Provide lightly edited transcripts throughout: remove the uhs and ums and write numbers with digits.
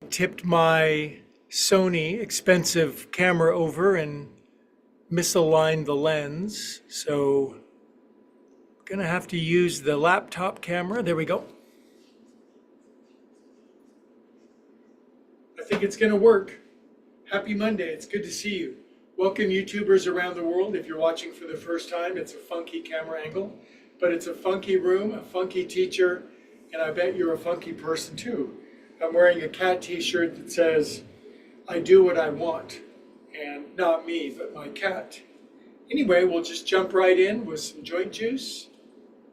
tipped my Sony expensive camera over and misaligned the lens. So I'm gonna have to use the laptop camera. There we go. I think it's gonna work. Happy Monday, it's good to see you. Welcome YouTubers around the world. If you're watching for the first time, it's a funky camera angle, but it's a funky room, a funky teacher, and I bet you're a funky person too. I'm wearing a cat t-shirt that says, I do what I want, and not me, but my cat. Anyway, we'll just jump right in with some joint juice.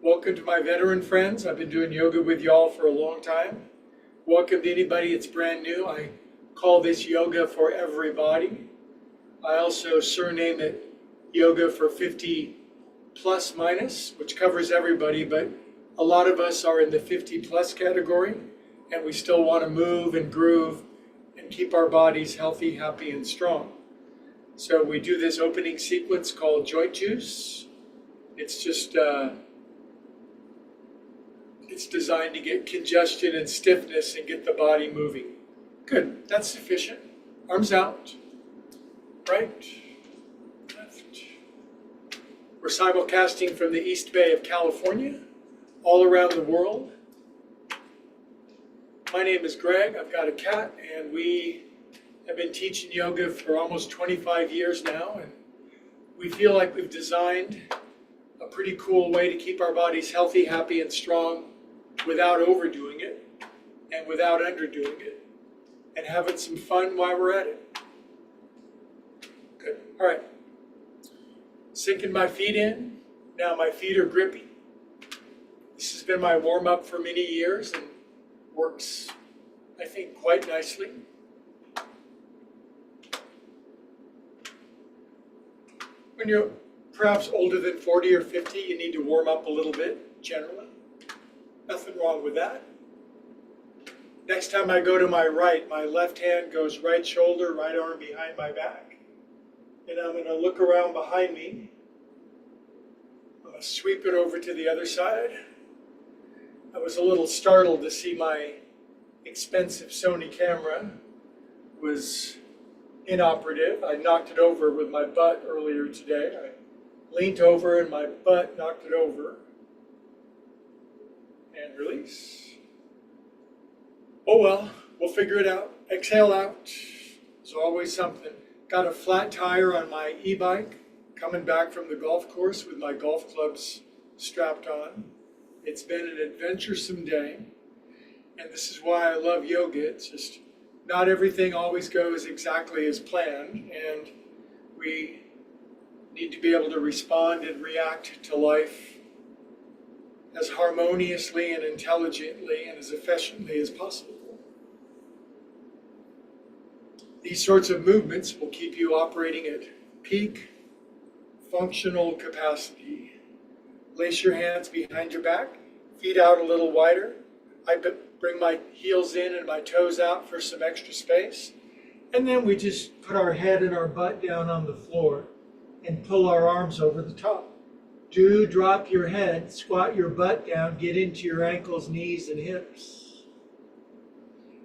Welcome to my veteran friends. I've been doing yoga with y'all for a long time. Welcome to anybody that's brand new. I call this yoga for everybody. I also surname it yoga for 50 plus minus, which covers everybody, but a lot of us are in the 50 plus category, and we still want to move and groove and keep our bodies healthy, happy, and strong. So we do this opening sequence called joint juice. It's just, it's designed to get congestion and stiffness and get the body moving. Good, that's sufficient. Arms out, right, left. We're simulcasting from the East Bay of California, all around the world. My name is Greg, I've got a cat, and we have been teaching yoga for almost 25 years now, and we feel like we've designed a pretty cool way to keep our bodies healthy, happy, and strong without overdoing it and without underdoing it, and having some fun while we're at it. Good, all right. Sinking my feet in, now my feet are grippy. This has been my warm-up for many years and works, I think, quite nicely. When you're perhaps older than 40 or 50, you need to warm up a little bit, generally. Nothing wrong with that. Next time I go to my right, my left hand goes right shoulder, right arm behind my back. And I'm going to look around behind me. I'm going to sweep it over to the other side. I was a little startled to see my expensive Sony camera was inoperative. I knocked it over with my butt earlier today. I leaned over and my butt knocked it over. And release. Oh well, we'll figure it out. Exhale out. There's always something. Got a flat tire on my e-bike coming back from the golf course with my golf clubs strapped on. It's been an adventuresome day, and this is why I love yoga. It's just not everything always goes exactly as planned, and we need to be able to respond and react to life as harmoniously and intelligently and as efficiently as possible. These sorts of movements will keep you operating at peak functional capacity. Lace your hands behind your back, feet out a little wider. I bring my heels in and my toes out for some extra space. And then we just put our head and our butt down on the floor and pull our arms over the top. Do drop your head, squat your butt down, get into your ankles, knees, and hips.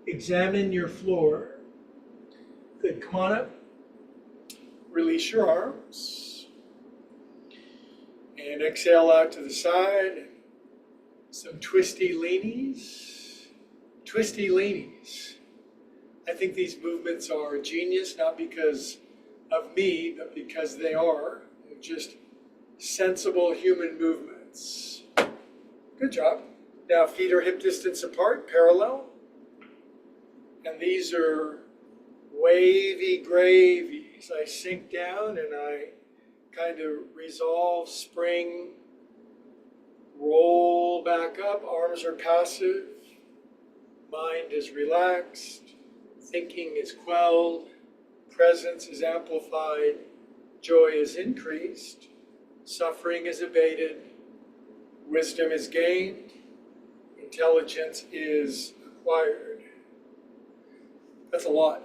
Examine your floor. Good, come on up. Release your arms. And exhale out to the side. Some twisty leanies. Twisty leanies. I think these movements are genius, not because of me, but because they are. They're just sensible human movements. Good job. Now feet are hip distance apart, parallel. And these are wavy gravies. I sink down and I kind of resolve, spring, roll back up. Arms are passive. Mind is relaxed. Thinking is quelled. Presence is amplified. Joy is increased. Suffering is abated. Wisdom is gained. Intelligence is acquired. That's a lot.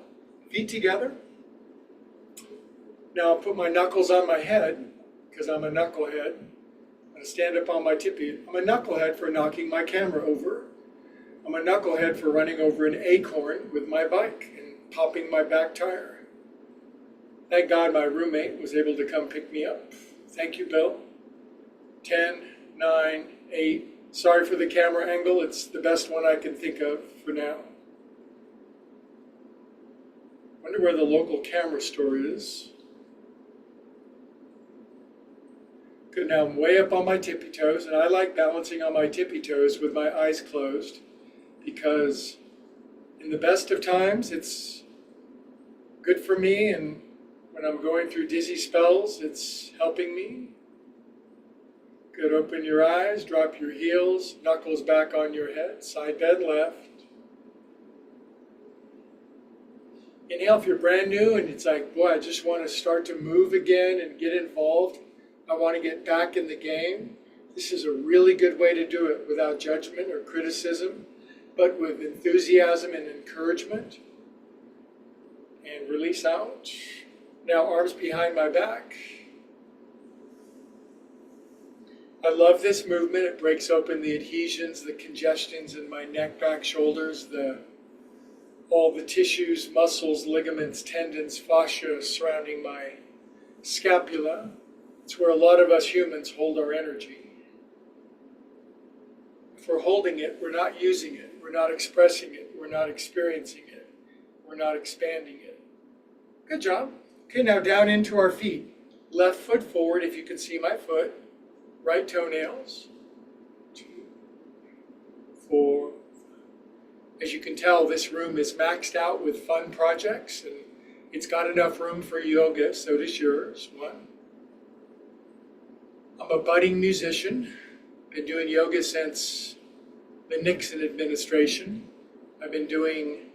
Feet together. Now I'll put my knuckles on my head, because I'm a knucklehead. I'm going to stand up on my tippy. I'm a knucklehead for knocking my camera over. I'm a knucklehead for running over an acorn with my bike and popping my back tire. Thank God my roommate was able to come pick me up. Thank you, Bill. 10, 9, 8. Sorry for the camera angle. It's the best one I can think of for now. Wonder where the local camera store is. Good, now I'm way up on my tippy toes, and I like balancing on my tippy toes with my eyes closed because in the best of times, it's good for me, and when I'm going through dizzy spells, it's helping me. Good, open your eyes, drop your heels, knuckles back on your head, side bend left. Inhale if you're brand new and it's like, boy, I just want to start to move again and get involved. I want to get back in the game. This is a really good way to do it without judgment or criticism, but with enthusiasm and encouragement. And release out. Now arms behind my back. I love this movement. It breaks open the adhesions, the congestions in my neck, back, shoulders, all the tissues, muscles, ligaments, tendons, fascia surrounding my scapula. It's where a lot of us humans hold our energy. If we're holding it, we're not using it, we're not expressing it, we're not experiencing it, we're not expanding it. Good job. Okay, now down into our feet. Left foot forward, if you can see my foot. Right toenails. 2, 4. As you can tell, this room is maxed out with fun projects, and it's got enough room for yoga, so does yours. 1. I'm a budding musician. Been doing yoga since the Nixon administration. I've been doing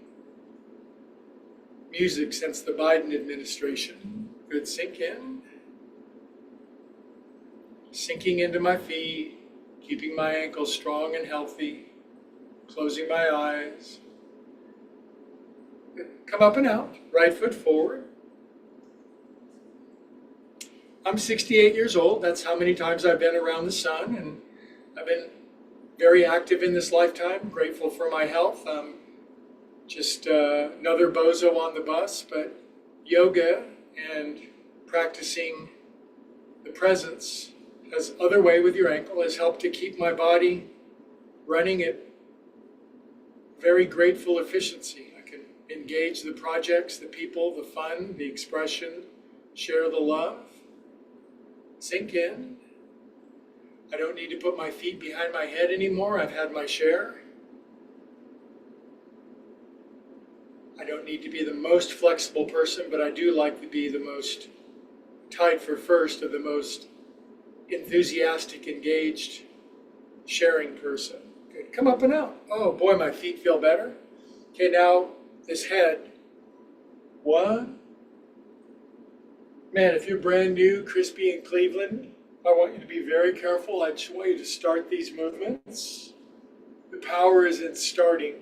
music since the Biden administration. Good, sink in. Sinking into my feet, keeping my ankles strong and healthy, closing my eyes. Good. Come up and out, right foot forward. I'm 68 years old. That's how many times I've been around the sun, and I've been very active in this lifetime. Grateful for my health. I'm just another bozo on the bus, but yoga and practicing the presence as other way with your ankle has helped to keep my body running at very grateful efficiency. I can engage the projects, the people, the fun, the expression, share the love. Sink in. I don't need to put my feet behind my head anymore. I've had my share. I don't need to be the most flexible person, but I do like to be the most tied for first or the most enthusiastic, engaged, sharing person. Good. Come up and out. Oh boy, my feet feel better. Okay, now this head. 1. Man, if you're brand new, crispy in Cleveland, I want you to be very careful. I just want you to start these movements. The power is in starting.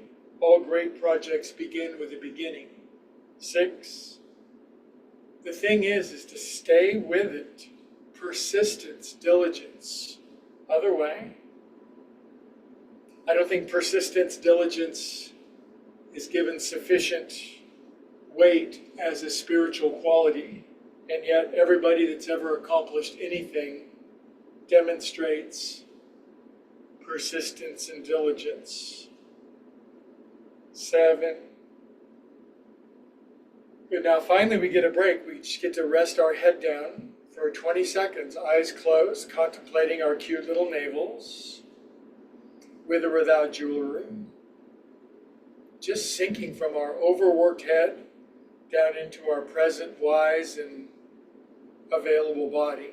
All great projects begin with a beginning. 6. The thing is to stay with it. Persistence, diligence. Other way. I don't think persistence, diligence is given sufficient weight as a spiritual quality. And yet everybody that's ever accomplished anything demonstrates persistence and diligence. 7. Good, now finally we get a break. We just get to rest our head down for 20 seconds, eyes closed, contemplating our cute little navels, with or without jewelry. Just sinking from our overworked head down into our present, wise, and available body.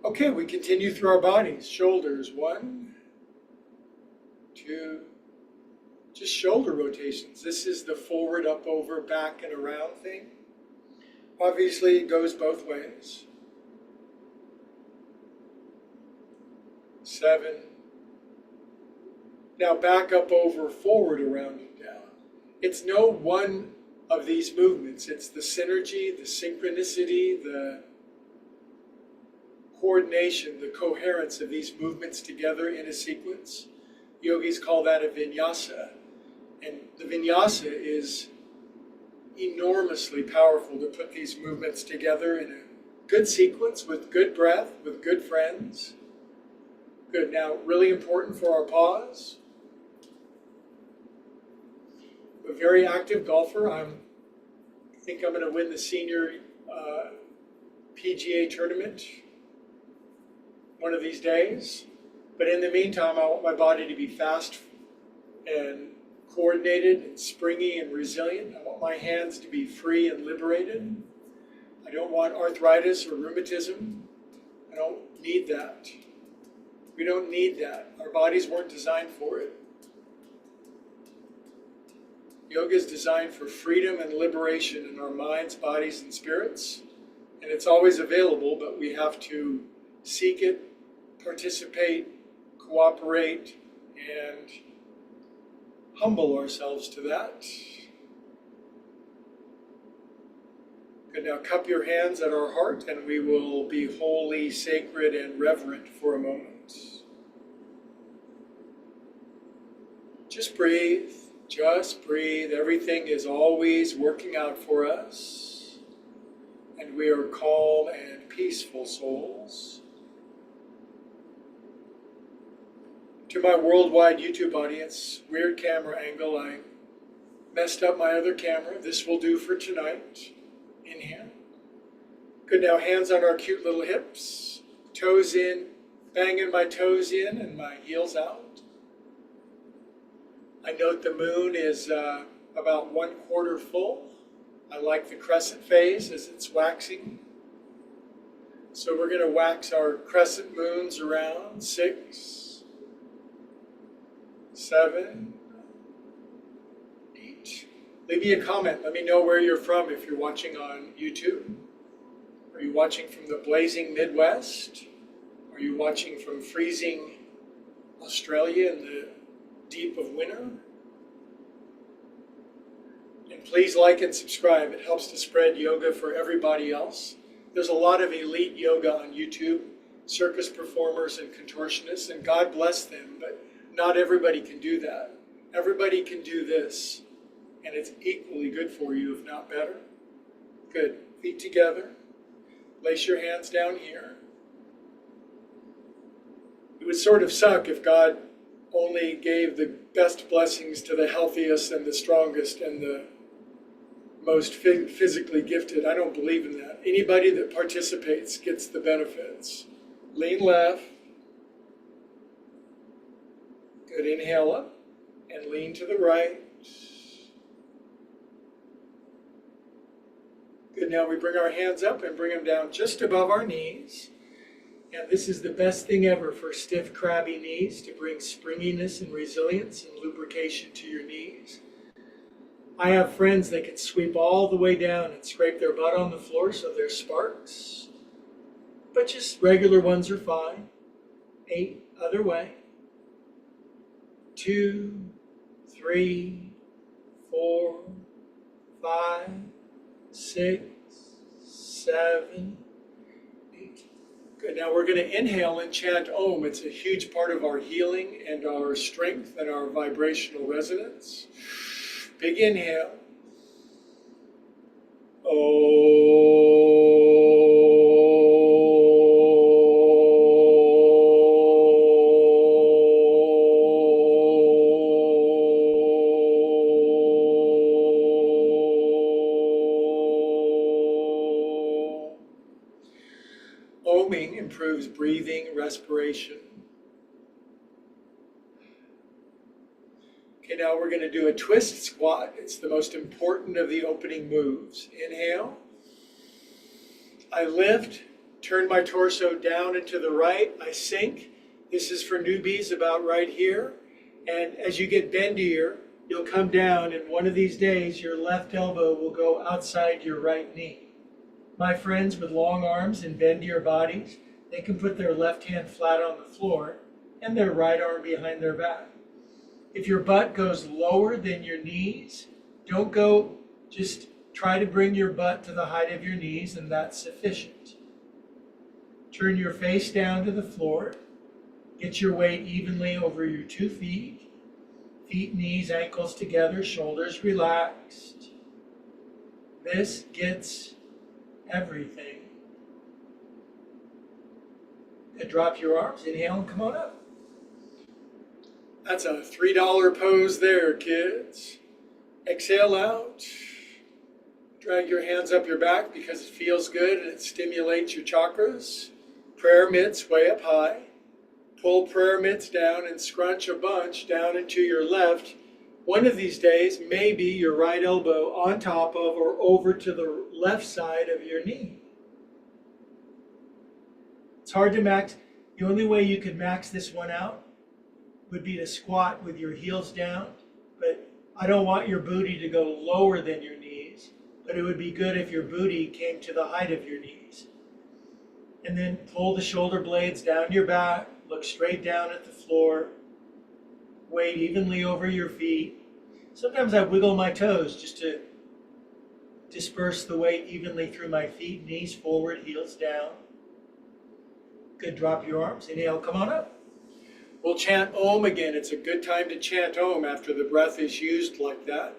Okay, we continue through our bodies. Shoulders, 1, 2, just shoulder rotations. This is the forward, up, over, back, and around thing. Obviously, it goes both ways. 7. Now back, up, over, forward, around, and down. It's no one of these movements. It's the synergy, the synchronicity, the coordination, the coherence of these movements together in a sequence. Yogis call that a vinyasa. And the vinyasa is enormously powerful to put these movements together in a good sequence with good breath, with good friends. Good. Now, really important for our pause. I'm a very active golfer. I think I'm going to win the senior PGA tournament one of these days. But in the meantime, I want my body to be fast and coordinated and springy and resilient. I want my hands to be free and liberated. I don't want arthritis or rheumatism. I don't need that. We don't need that. Our bodies weren't designed for it. Yoga is designed for freedom and liberation in our minds, bodies, and spirits. And it's always available, but we have to seek it, participate, cooperate, and humble ourselves to that. Good. Now cup your hands at our heart, and we will be holy, sacred, and reverent for a moment. Just breathe. Just breathe. Everything is always working out for us. And we are calm and peaceful souls. To my worldwide YouTube audience, weird camera angle. I messed up my other camera. This will do for tonight. Inhale. Good. Now hands on our cute little hips. Toes in. Banging my toes in and my heels out. I note the moon is about 1/4 full. I like the crescent phase as it's waxing. So we're going to wax our crescent moons around 6, 7, 8. Leave me a comment. Let me know where you're from if you're watching on YouTube. Are you watching from the blazing Midwest? Are you watching from freezing Australia in the deep of winter? And please like and subscribe. It helps to spread yoga for everybody else. There's a lot of elite yoga on YouTube, circus performers and contortionists, and God bless them, but not everybody can do that. Everybody can do this, and it's equally good for you, if not better. Good. Feet together. Place your hands down here. It would sort of suck if God only gave the best blessings to the healthiest and the strongest and the most physically gifted. I don't believe in that. Anybody that participates gets the benefits. Lean left. Good. Inhale up and lean to the right. Good. Now we bring our hands up and bring them down just above our knees. And this is the best thing ever for stiff, crabby knees, to bring springiness and resilience and lubrication to your knees. I have friends that can sweep all the way down and scrape their butt on the floor so there's sparks. But just regular ones are fine. 8, other way. 2, 3, 4, 5, 6, 7, 8. Good. Now we're going to inhale and chant Om. It's a huge part of our healing and our strength and our vibrational resonance. Big inhale. Oming improves breathing, respiration. Okay, now we're going to do a twist squat. It's the most important of the opening moves. Inhale. I lift, turn my torso down and to the right. I sink. This is for newbies about right here. And as you get bendier, you'll come down, and one of these days your left elbow will go outside your right knee. My friends with long arms and bendier bodies, they can put their left hand flat on the floor and their right arm behind their back. If your butt goes lower than your knees, don't go Just try to bring your butt to the height of your knees, and that's sufficient. Turn your face down to the floor. Get your weight evenly over your 2 feet. Feet, knees, ankles together, shoulders relaxed. This gets everything. And drop your arms, inhale and come on up. That's a $3 pose there, kids. Exhale out. Drag your hands up your back because it feels good and it stimulates your chakras. Prayer mitts way up high. Pull prayer mitts down and scrunch a bunch down into your left. One of these days, maybe your right elbow on top of or over to the left side of your knee. It's hard to max. The only way you could max this one out would be to squat with your heels down, but I don't want your booty to go lower than your knees, but it would be good if your booty came to the height of your knees. And then pull the shoulder blades down your back, look straight down at the floor, weight evenly over your feet. Sometimes I wiggle my toes just to disperse the weight evenly through my feet, knees forward, heels down. Good, drop your arms, inhale, come on up. We'll chant Om again. It's a good time to chant Om after the breath is used like that.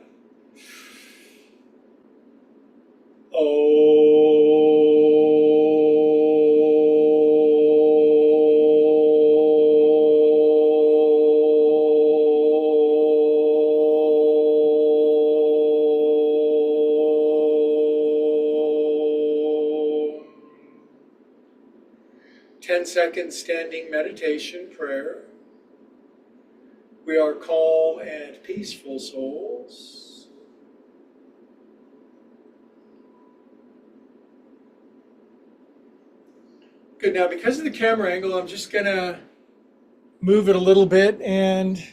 Om. 10-second standing meditation prayer. We are calm and peaceful souls. Good, now because of the camera angle, I'm just gonna move it a little bit and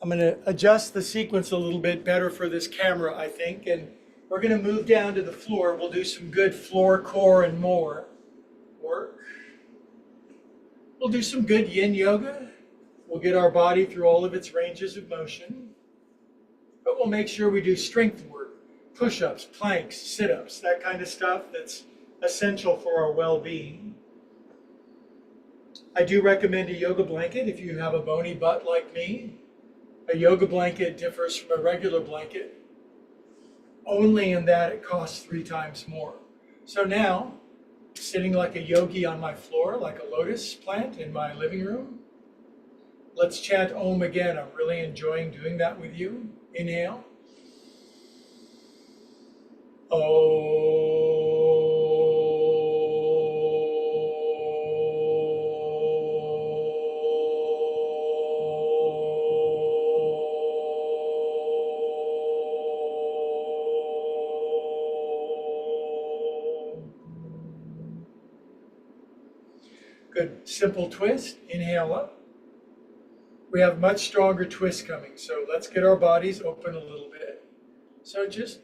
I'm gonna adjust the sequence a little bit better for this camera, I think. And we're gonna move down to the floor. We'll do some good floor, core, and more work. We'll do some good yin yoga. We'll get our body through all of its ranges of motion, but we'll make sure we do strength work, push-ups, planks, sit-ups, that kind of stuff that's essential for our well-being. I do recommend a yoga blanket if you have a bony butt like me. A yoga blanket differs from a regular blanket only in that it costs 3 times more. So now, sitting like a yogi on my floor, like a lotus plant in my living room, let's chant Om again. I'm really enjoying doing that with you. Inhale. Good, simple twist. Inhale up. We have much stronger twists coming, so let's get our bodies open a little bit. So just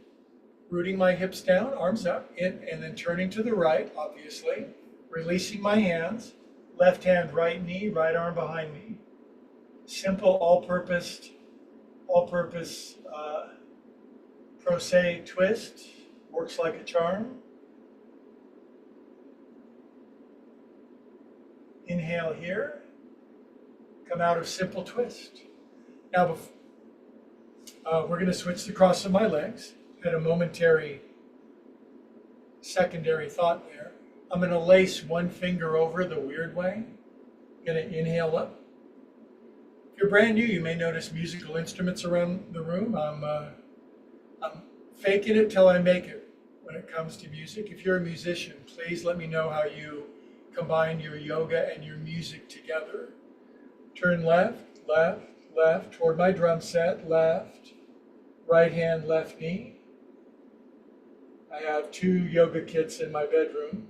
rooting my hips down, arms up, in, and then turning to the right, obviously. Releasing my hands, left hand, right knee, right arm behind me. Simple, all-purpose pro se twist, works like a charm. Inhale here. Come out of simple twist. Now, we're going to switch the cross of my legs. Had a momentary secondary thought there. I'm going to lace one finger over the weird way. Going to inhale up. If you're brand new, you may notice musical instruments around the room. I'm faking it till I make it when it comes to music. If you're a musician, please let me know how you combine your yoga and your music together. Turn left, left, left toward my drum set, left, right hand, left knee. I have 2 yoga kits in my bedroom.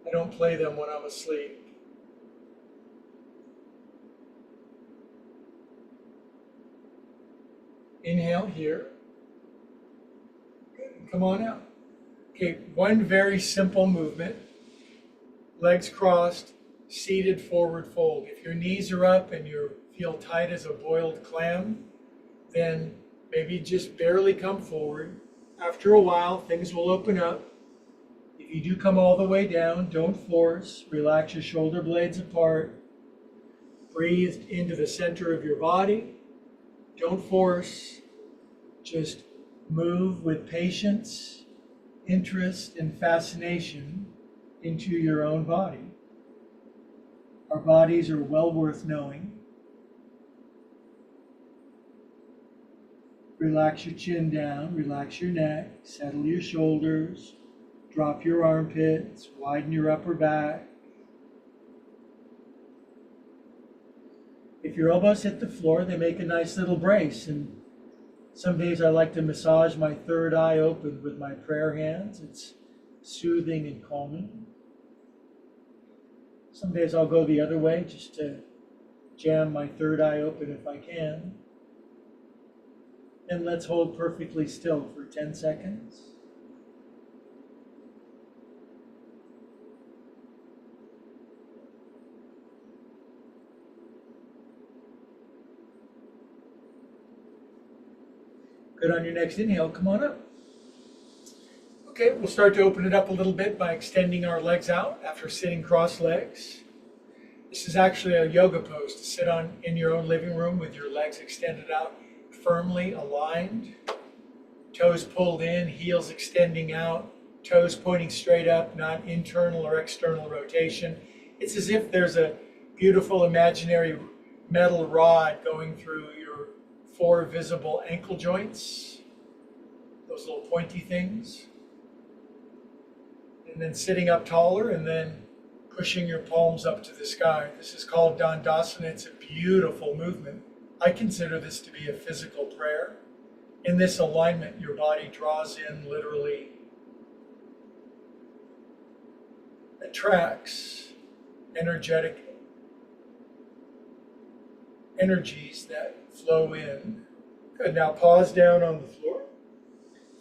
I don't play them when I'm asleep. Inhale here. Good. Come on out. Okay, one very simple movement. Legs crossed, seated forward fold. If your knees are up and you feel tight as a boiled clam, then Maybe just barely come forward. After a while, things will open up. If you do come all the way down, don't force. Relax your shoulder blades apart. Breathe into the center of your body. Don't force. Just move with patience, interest, and fascination into your own body. Our bodies are well worth knowing. Relax your chin down, relax your neck, settle your shoulders, drop your armpits, widen your upper back. If your elbows hit the floor, they make a nice little brace. And some days I like to massage my third eye open with my prayer hands. It's soothing and calming. Some days I'll go the other way just to jam my third eye open if I can. And let's hold perfectly still for 10 seconds. Good. On your next inhale, come on up. Okay, we'll start to open it up a little bit by extending our legs out after sitting cross legs. This is actually a yoga pose to sit on in your own living room with your legs extended out, firmly aligned, toes pulled in, heels extending out, toes pointing straight up, not internal or external rotation. It's as if there's a beautiful imaginary metal rod going through your 4 visible ankle joints, those little pointy things. And then sitting up taller and then pushing your palms up to the sky. This is called Dandasana. It's a beautiful movement. I consider this to be a physical prayer. In this alignment, your body draws in, literally attracts energetic energies that flow in. Good. Now pause down on the floor,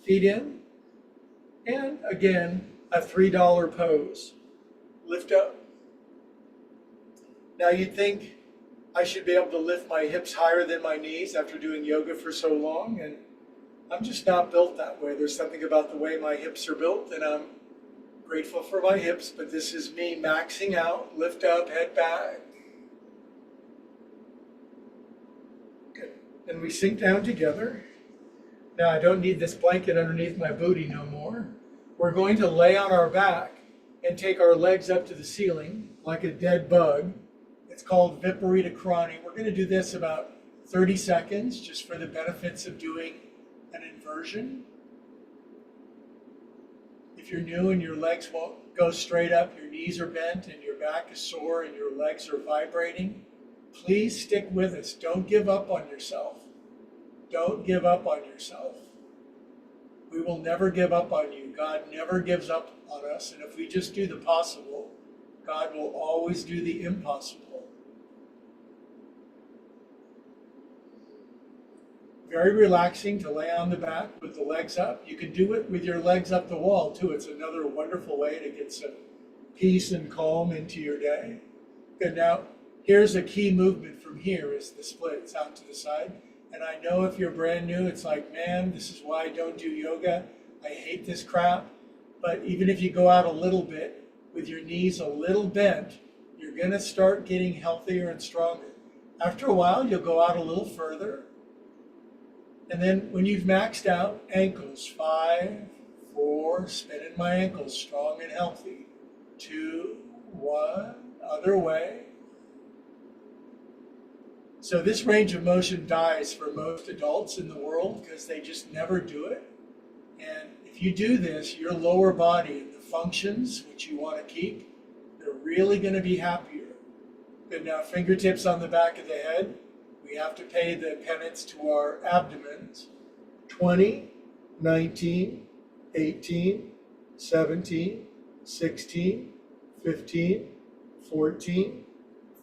feet in, and again, a $3 pose. Lift up. Now you'd think I should be able to lift my hips higher than my knees after doing yoga for so long, and I'm just not built that way. There's something about the way my hips are built, and I'm grateful for my hips, but this is me maxing out. Lift up, head back. Good. And we sink down together. Now I don't need this blanket underneath my booty no more. We're going to lay on our back and take our legs up to the ceiling like a dead bug. It's called Viparita Karani. We're going to do this about 30 seconds just for the benefits of doing an inversion. If you're new and your legs won't go straight up, your knees are bent and your back is sore and your legs are vibrating, please stick with us. Don't give up on yourself. Don't give up on yourself. We will never give up on you. God never gives up on us. And if we just do the possible, God will always do the impossible. Very relaxing to lay on the back with the legs up. You can do it with your legs up the wall too. It's another wonderful way to get some peace and calm into your day. Good. Now, here's a key movement from here is the splits out to the side. And I know if you're brand new, it's like, man, this is why I don't do yoga. I hate this crap. But even if you go out a little bit with your knees a little bent, you're going to start getting healthier and stronger. After a while, you'll go out a little further. And then when you've maxed out, ankles, 5, 4, spinning my ankles, strong and healthy. 2, 1, other way. So this range of motion dies for most adults in the world because they just never do it. And if you do this, your lower body and the functions which you want to keep, they're really going to be happier. Good. Now fingertips on the back of the head. We have to pay the penance to our abdomens. 20, 19, 18, 17, 16, 15, 14,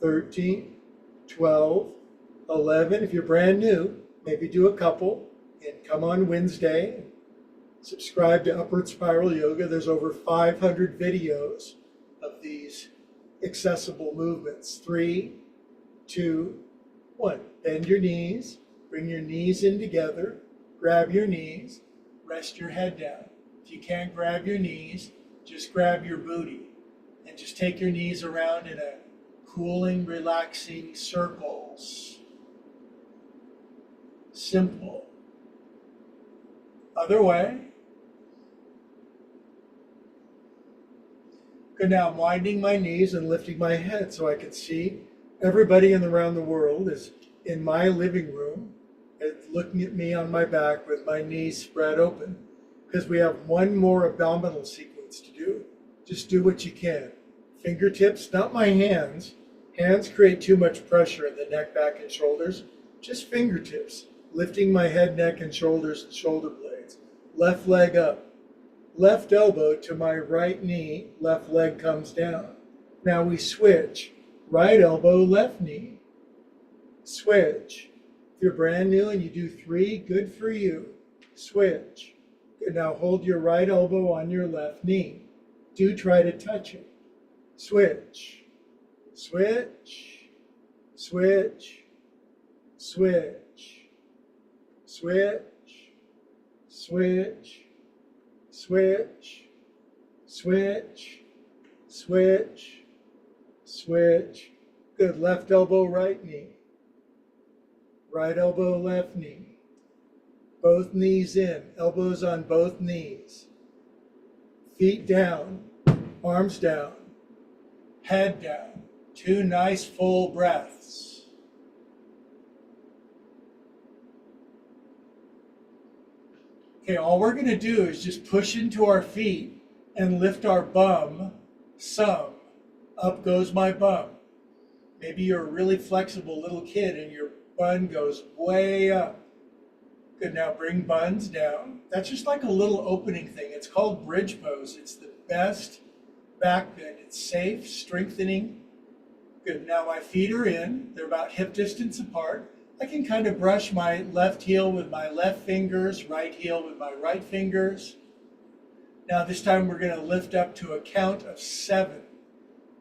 13, 12, 11. If you're brand new, maybe do a couple and come on Wednesday. Subscribe to Upward Spiral Yoga. There's over 500 videos of these accessible movements. 3, 2, 1. Bend your knees. Bring your knees in together. grab your knees, rest your head down. If you can't grab your knees, just grab your booty and just take your knees around in a cooling, relaxing circles. Simple. Other way. Good, now I'm widening my knees and lifting my head so I can see everybody around the world is in my living room and looking at me on my back with my knees spread open, because we have one more abdominal sequence to do. Just do what you can. Fingertips, not my hands. Hands create too much pressure in the neck, back, and shoulders. Just fingertips, lifting my head, neck, and shoulders and shoulder blades. Left leg up. Left elbow to my right knee, left leg comes down. Now we switch. Right elbow, left knee. Switch. If you're brand new and you do 3, good for you. Switch. Good, now hold your right elbow on your left knee. Do try to touch it. Switch. Switch. Switch. Switch. Switch. Switch. Switch, switch, switch, switch. Good, left elbow, right knee. Right elbow, left knee. Both knees in, elbows on both knees. Feet down, arms down, head down. 2 nice full breaths. Okay, all we're going to do is just push into our feet and lift our bum some. Up goes my bum. Maybe you're a really flexible little kid and your bun goes way up. Good, now bring buns down. That's just like a little opening thing. It's called bridge pose. It's the best back bend. It's safe, strengthening. Good, now my feet are in. They're about hip distance apart. I can kind of brush my left heel with my left fingers, right heel with my right fingers. Now this time we're going to lift up to a count of 7.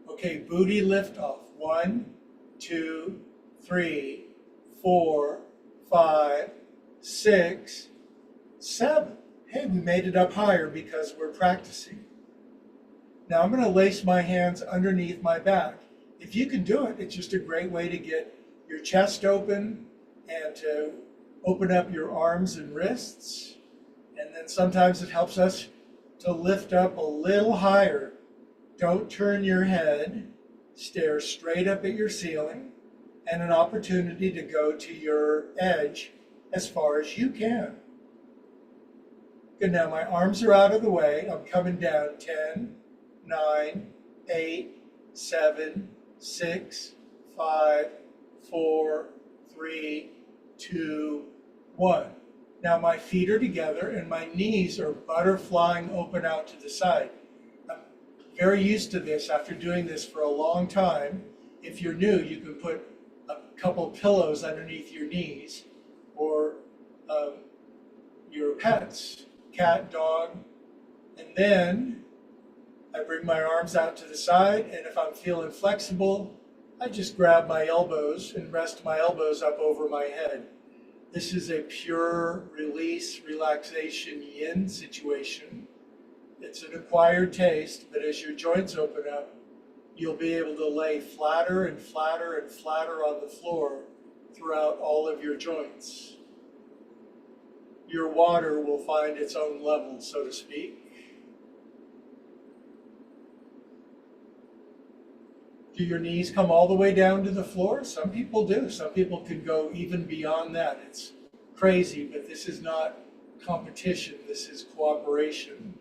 Okay, booty lift off. 1, 2, 3, 4, 5, 6, 7. Hey, we made it up higher because we're practicing. Now I'm going to lace my hands underneath my back. If you can do it, it's just a great way to get your chest open and to open up your arms and wrists. And then sometimes it helps us to lift up a little higher. Don't turn your head. Stare straight up at your ceiling, and an opportunity to go to your edge as far as you can. Good, now my arms are out of the way. I'm coming down. 10, 9, 8, 7, 6, 5, 4, 3, 2, 1. Now my feet are together and my knees are butterflying open out to the side. I'm very used to this after doing this for a long time. If you're new, you can put a couple pillows underneath your knees, or your pets, cat, dog. And then I bring my arms out to the side, and if I'm feeling flexible, I just grab my elbows and rest my elbows up over my head. This is a pure release, relaxation, yin situation. It's an acquired taste, but as your joints open up, you'll be able to lay flatter and flatter and flatter on the floor throughout all of your joints. Your water will find its own level, so to speak. Do your knees come all the way down to the floor? Some people do. Some people can go even beyond that. It's crazy, but this is not competition. This is cooperation.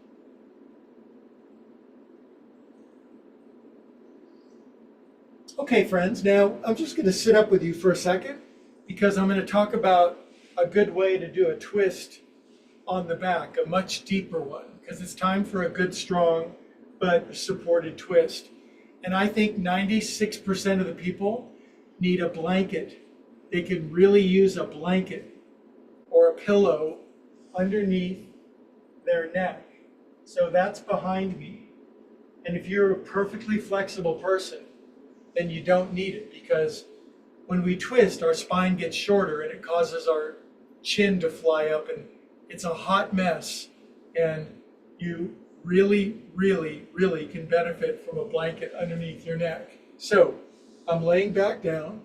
Okay, friends, now I'm just going to sit up with you for a second because I'm going to talk about a good way to do a twist on the back, a much deeper one, because it's time for a good, strong, but supported twist. And I think 96% of the people need a blanket. They can really use a blanket or a pillow underneath their neck. So that's behind me. And if you're a perfectly flexible person, then you don't need it, because when we twist, our spine gets shorter and it causes our chin to fly up, and it's a hot mess. And you really, really, really can benefit from a blanket underneath your neck. So I'm laying back down.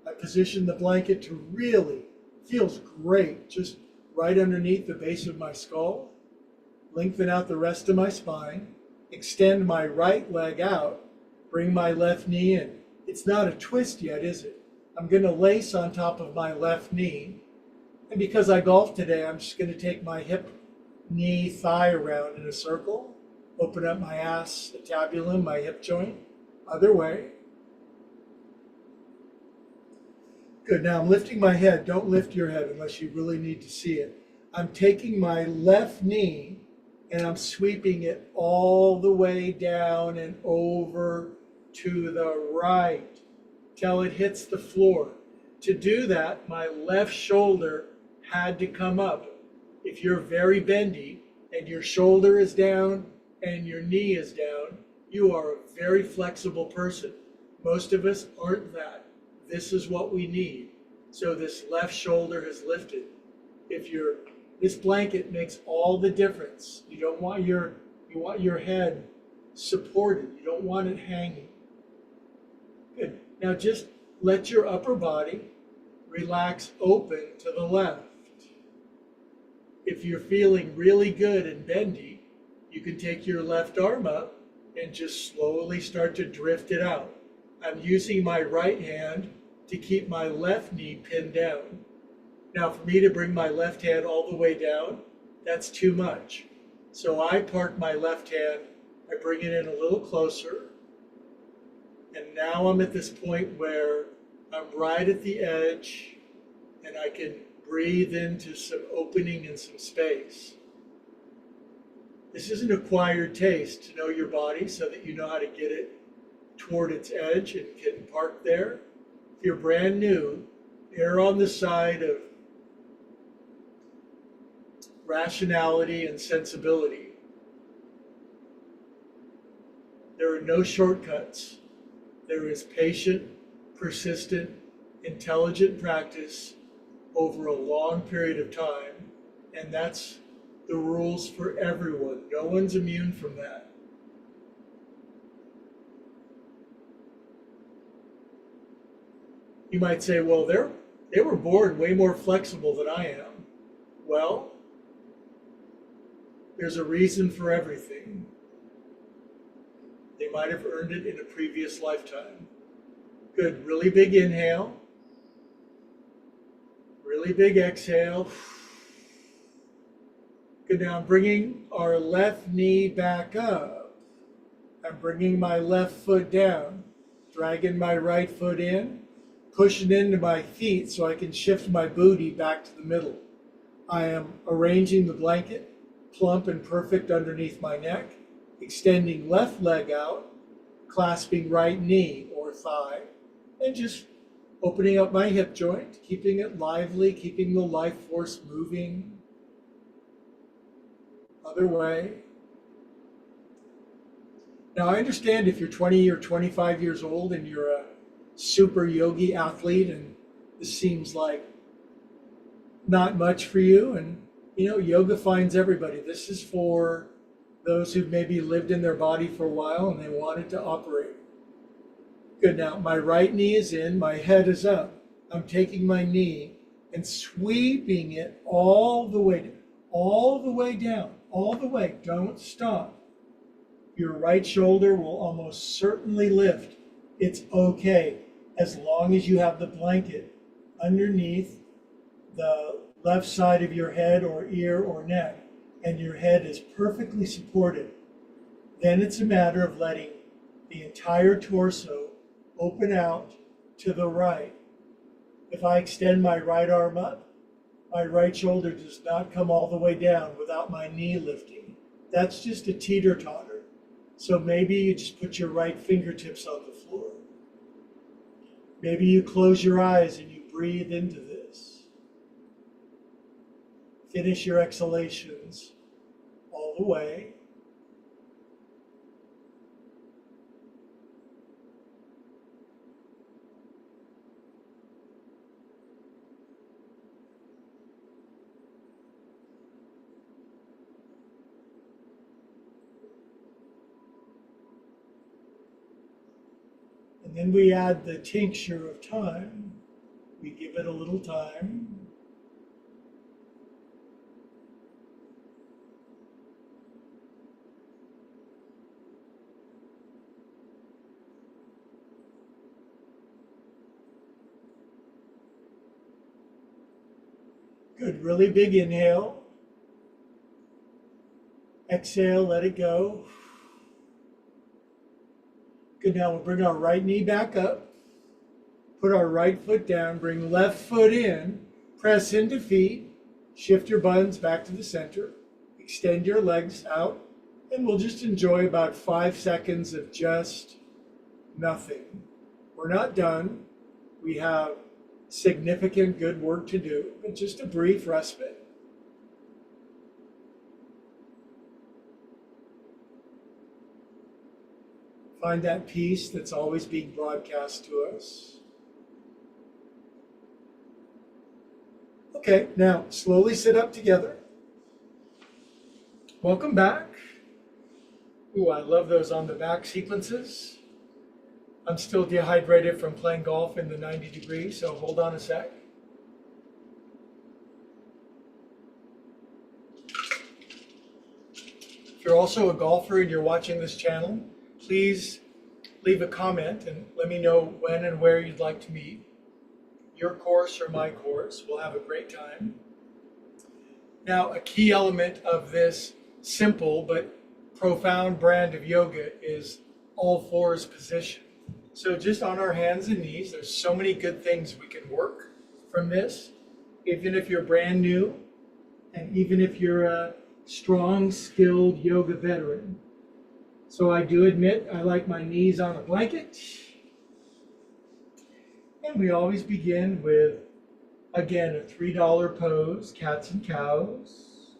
I position the blanket to really, feels great, just right underneath the base of my skull. Lengthen out the rest of my spine. Extend my right leg out. Bring my left knee in. It's not a twist yet, is it? I'm going to lace on top of my left knee. And because I golfed today, I'm just going to take my hip, knee, thigh around in a circle. Open up my acetabulum, my hip joint. Other way. Good. Now I'm lifting my head. Don't lift your head unless you really need to see it. I'm taking my left knee and I'm sweeping it all the way down and over to the right till it hits the floor. To do that, my left shoulder had to come up. If you're very bendy and your shoulder is down and your knee is down, you are a very flexible person. Most of us aren't that. This is what we need. So this left shoulder has lifted. This blanket makes all the difference. You want your head supported. You don't want it hanging. Good. Now just let your upper body relax open to the left. If you're feeling really good and bendy, you can take your left arm up and just slowly start to drift it out. I'm using my right hand to keep my left knee pinned down. Now for me to bring my left hand all the way down, that's too much. So I park my left hand, I bring it in a little closer, and now I'm at this point where I'm right at the edge and I can breathe into some opening and some space. This is an acquired taste to know your body so that you know how to get it toward its edge and can park there. If you're brand new, err on the side of rationality and sensibility. There are no shortcuts. There is patient, persistent, intelligent practice over a long period of time, and that's the rules for everyone. No one's immune from that. You might say, well, they were born way more flexible than I am. Well, there's a reason for everything. They might have earned it in a previous lifetime. Good. Really big inhale. Really big exhale. Good. Now I'm bringing our left knee back up. I'm bringing my left foot down. Dragging my right foot in. Pushing into my feet so I can shift my booty back to the middle. I am arranging the blanket plump and perfect underneath my neck, extending left leg out, clasping right knee or thigh, and just opening up my hip joint, keeping it lively, keeping the life force moving. Other way. Now I understand if you're 20 or 25 years old and you're a super yogi athlete and this seems like not much for you, and yoga finds everybody. This is for those who've maybe lived in their body for a while and they wanted to operate. Good. Now my right knee is in, my head is up. I'm taking my knee and sweeping it all the way down, all the way. Don't stop. Your right shoulder will almost certainly lift. It's okay as long as you have the blanket underneath the left side of your head or ear or neck and your head is perfectly supported. Then it's a matter of letting the entire torso open out to the right. If I extend my right arm up, my right shoulder does not come all the way down without my knee lifting. That's just a teeter-totter. So maybe you just put your right fingertips on the floor. Maybe you close your eyes and you breathe into this. Finish your exhalations all the way. And then we add the tincture of time. We give it a little time. Good, really big inhale. Exhale, let it go. Good, now we'll bring our right knee back up. Put our right foot down, bring left foot in, press into feet, shift your buns back to the center, extend your legs out, and we'll just enjoy about 5 seconds of just nothing. We're not done. We have significant good work to do, but just a brief respite. Find that peace that's always being broadcast to us. Okay, now slowly sit up together. Welcome back. Ooh, I love those on the back sequences. I'm still dehydrated from playing golf in the 90 degrees, so hold on a sec. If you're also a golfer and you're watching this channel, please leave a comment and let me know when and where you'd like to meet. Your course or my course. We'll have a great time. Now, a key element of this simple but profound brand of yoga is all fours position. So just on our hands and knees, there's so many good things we can work from this, even if you're brand new, and even if you're a strong, skilled yoga veteran. So I do admit I like my knees on a blanket. And we always begin with, again, a $3 pose, cats and cows.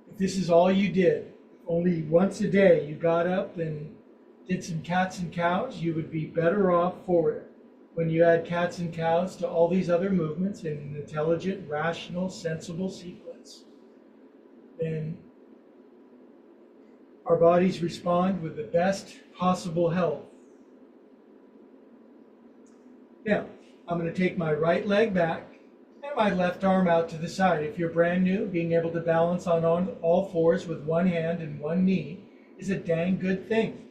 If this is all you did, only once a day you got up and did some cats and cows, you would be better off for it. When you add cats and cows to all these other movements in an intelligent, rational, sensible sequence, then our bodies respond with the best possible health. Now, I'm going to take my right leg back and my left arm out to the side. If you're brand new, being able to balance on all fours with one hand and one knee is a dang good thing.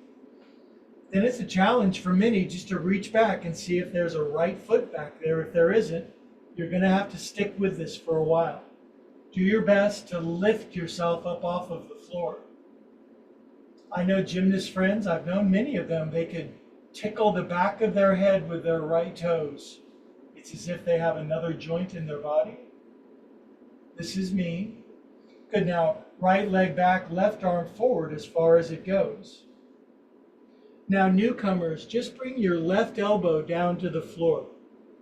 Then it's a challenge for many just to reach back and see if there's a right foot back there. If there isn't, you're going to have to stick with this for a while. Do your best to lift yourself up off of the floor. I know gymnast friends, I've known many of them, they could tickle the back of their head with their right toes. It's as if they have another joint in their body. This is me. Good, now right leg back, left arm forward as far as it goes. Now newcomers, just bring your left elbow down to the floor.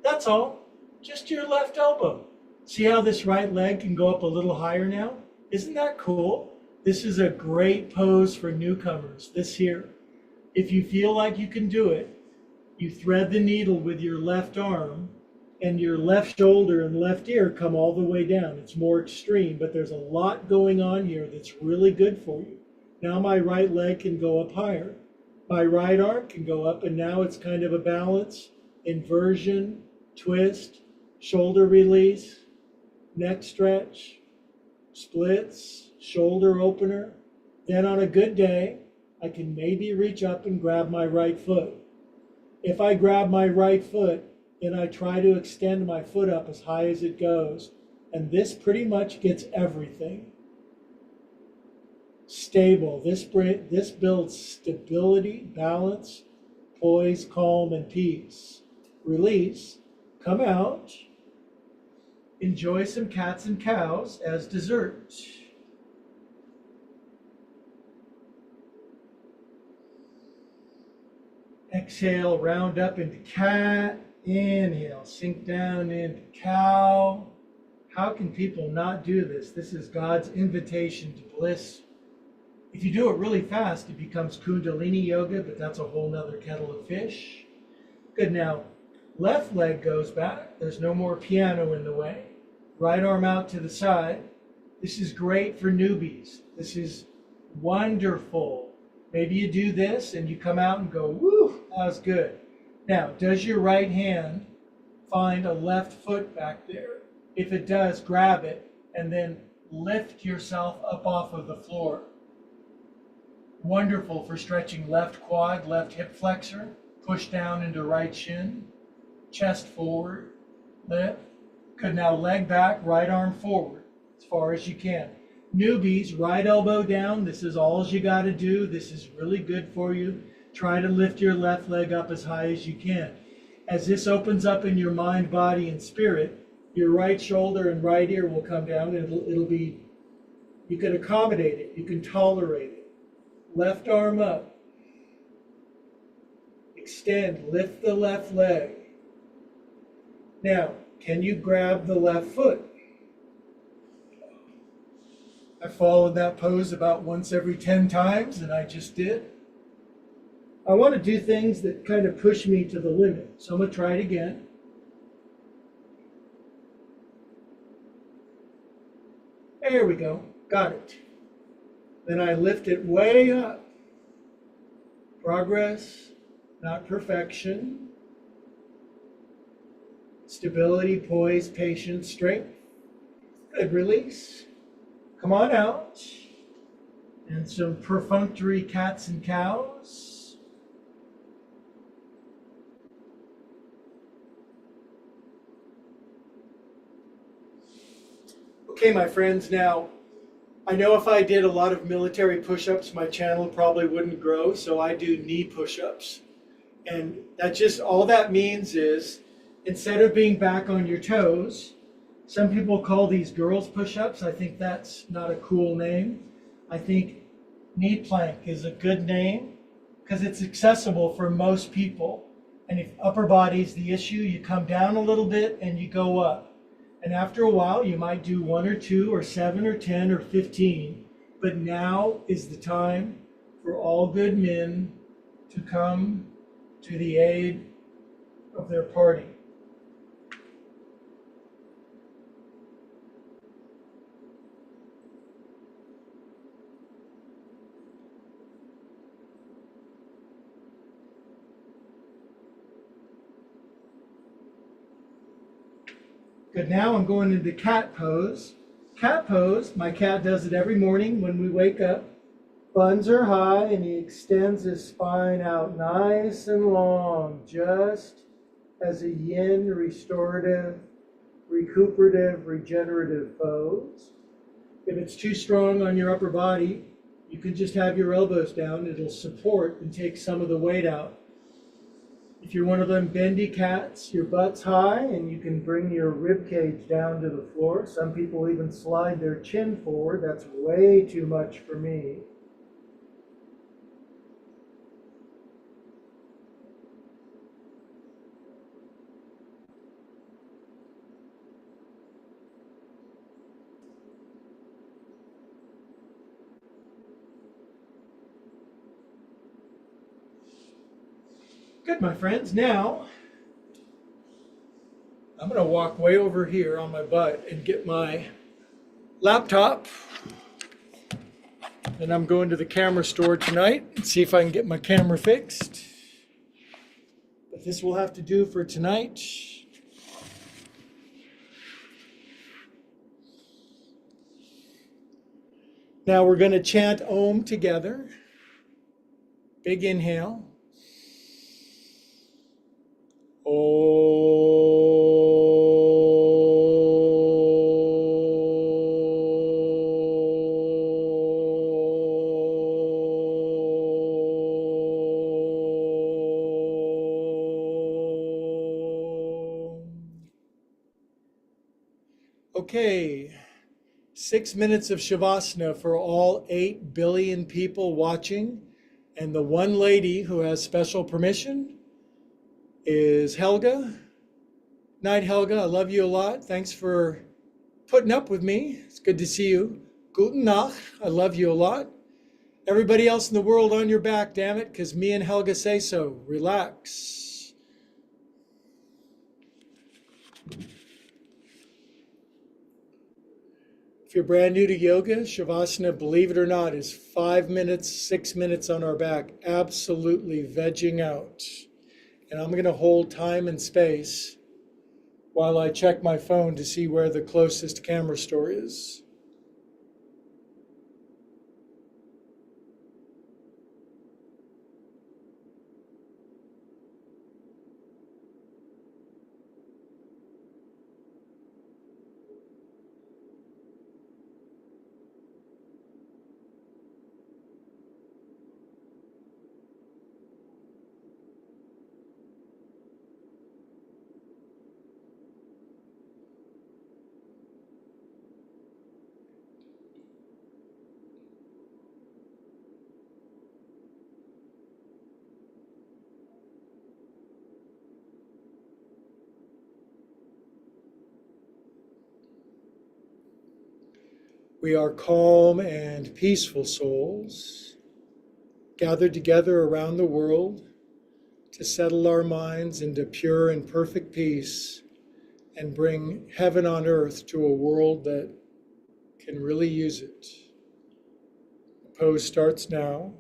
That's all, just your left elbow. See how this right leg can go up a little higher now? Isn't that cool? This is a great pose for newcomers, this here. If you feel like you can do it, you thread the needle with your left arm and your left shoulder and left ear come all the way down. It's more extreme, but there's a lot going on here that's really good for you. Now my right leg can go up higher. My right arm can go up, and now it's kind of a balance, inversion, twist, shoulder release, neck stretch, splits, shoulder opener. Then on a good day, I can maybe reach up and grab my right foot. If I grab my right foot, then I try to extend my foot up as high as it goes. And this pretty much gets everything. Stable. This builds stability, balance, poise, calm, and peace. Release. Come out. Enjoy some cats and cows as dessert. Exhale, round up into cat. Inhale, sink down into cow. How can people not do this? This is God's invitation to bliss. If you do it really fast, it becomes Kundalini yoga, but that's a whole nother kettle of fish. Good, now, left leg goes back. There's no more piano in the way. Right arm out to the side. This is great for newbies. This is wonderful Maybe you do this and you come out and go, woo, that was good. Now, does your right hand find a left foot back there? If it does, grab it and then lift yourself up off of the floor. Wonderful for stretching left quad, left hip flexor, push down into right shin, chest forward, lift. Good, now leg back, right arm forward as far as you can. Newbies, right elbow down. This is all you got to do. This is really good for you. Try to lift your left leg up as high as you can. As this opens up in your mind, body, and spirit, your right shoulder and right ear will come down, and it'll be, you can accommodate it, you can tolerate it. Left arm up. Extend, lift the left leg. Now, can you grab the left foot? I followed that pose about once every 10 times, and I just did. I want to do things that kind of push me to the limit. So I'm going to try it again. There we go. Got it. Then I lift it way up. Progress, not perfection. Stability, poise, patience, strength. Good, release. Come on out. And some perfunctory cats and cows. Okay, my friends, now, I know if I did a lot of military push-ups, my channel probably wouldn't grow, so I do knee push-ups. And that just, all that means is, instead of being back on your toes, some people call these girls push-ups. I think that's not a cool name. I think knee plank is a good name because it's accessible for most people. And if upper body's the issue, you come down a little bit and you go up. And after a while, you might do 1 or 2 or 7 or 10 or 15. But now is the time for all good men to come to the aid of their party. Good, now I'm going into cat pose. Cat pose, my cat does it every morning when we wake up. Buns are high and he extends his spine out nice and long, just as a yin restorative, recuperative, regenerative pose. If it's too strong on your upper body, you can just have your elbows down. It'll support and take some of the weight out. If you're one of them bendy cats, your butt's high and you can bring your rib cage down to the floor. Some people even slide their chin forward. That's way too much for me. Good, my friends. Now, I'm going to walk way over here on my butt and get my laptop. And I'm going to the camera store tonight and see if I can get my camera fixed. But this will have to do for tonight. Now we're going to chant Om together. Big inhale. Okay, 6 minutes of Shavasana for all 8 billion people watching. And the one lady who has special permission is Helga. Night, Helga. I love you a lot. Thanks for putting up with me. It's good to see you. Guten Nacht. I love you a lot. Everybody else in the world on your back, damn it, because me and Helga say so. Relax. If you're brand new to yoga, Shavasana, believe it or not, is 5 minutes, 6 minutes on our back, absolutely vegging out. And I'm going to hold time and space while I check my phone to see where the closest camera store is. We are calm and peaceful souls, gathered together around the world to settle our minds into pure and perfect peace and bring heaven on earth to a world that can really use it. The pose starts now.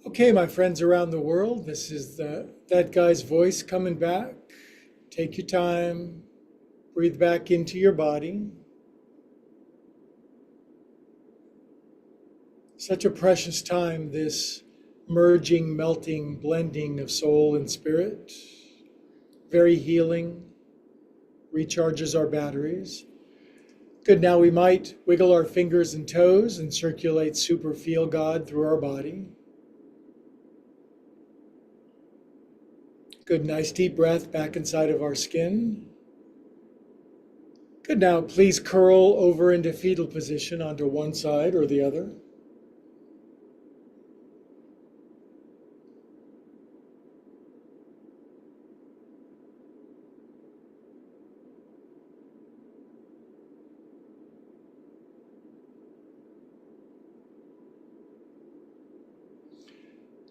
Okay, my friends around the world, this is that guy's voice coming back. Take your time, breathe back into your body. Such a precious time, this merging, melting, blending of soul and spirit. Very healing, recharges our batteries. Good, now we might wiggle our fingers and toes and circulate super feel God through our body. Good, nice deep breath back inside of our skin. Good, now please curl over into fetal position onto one side or the other.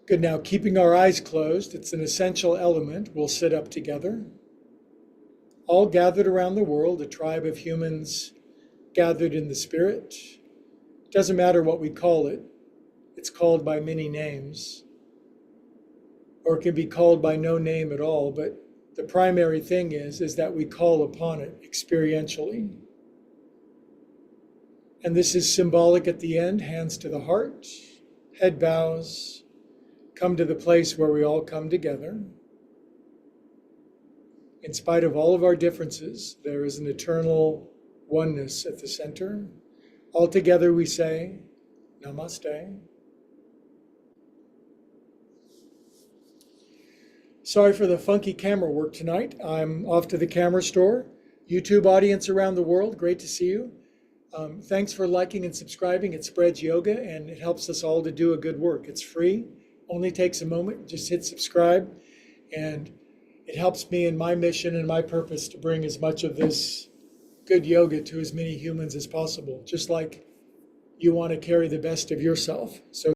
Good, now keeping our eyes closed, it's an essential element. We'll sit up together. All gathered around the world, a tribe of humans gathered in the spirit. It doesn't matter what we call it. It's called by many names. Or it can be called by no name at all, but the primary thing is that we call upon it experientially. And this is symbolic at the end, hands to the heart, head bows, come to the place where we all come together. In spite of all of our differences, there is an eternal oneness at the center. All together we say, Namaste. Sorry for the funky camera work tonight. I'm off to the camera store. YouTube audience around the world, great to see you. Thanks for liking and subscribing. It spreads yoga and it helps us all to do a good work. It's free, only takes a moment. Just hit subscribe and it helps me in my mission and my purpose to bring as much of this good yoga to as many humans as possible, just like you want to carry the best of yourself. So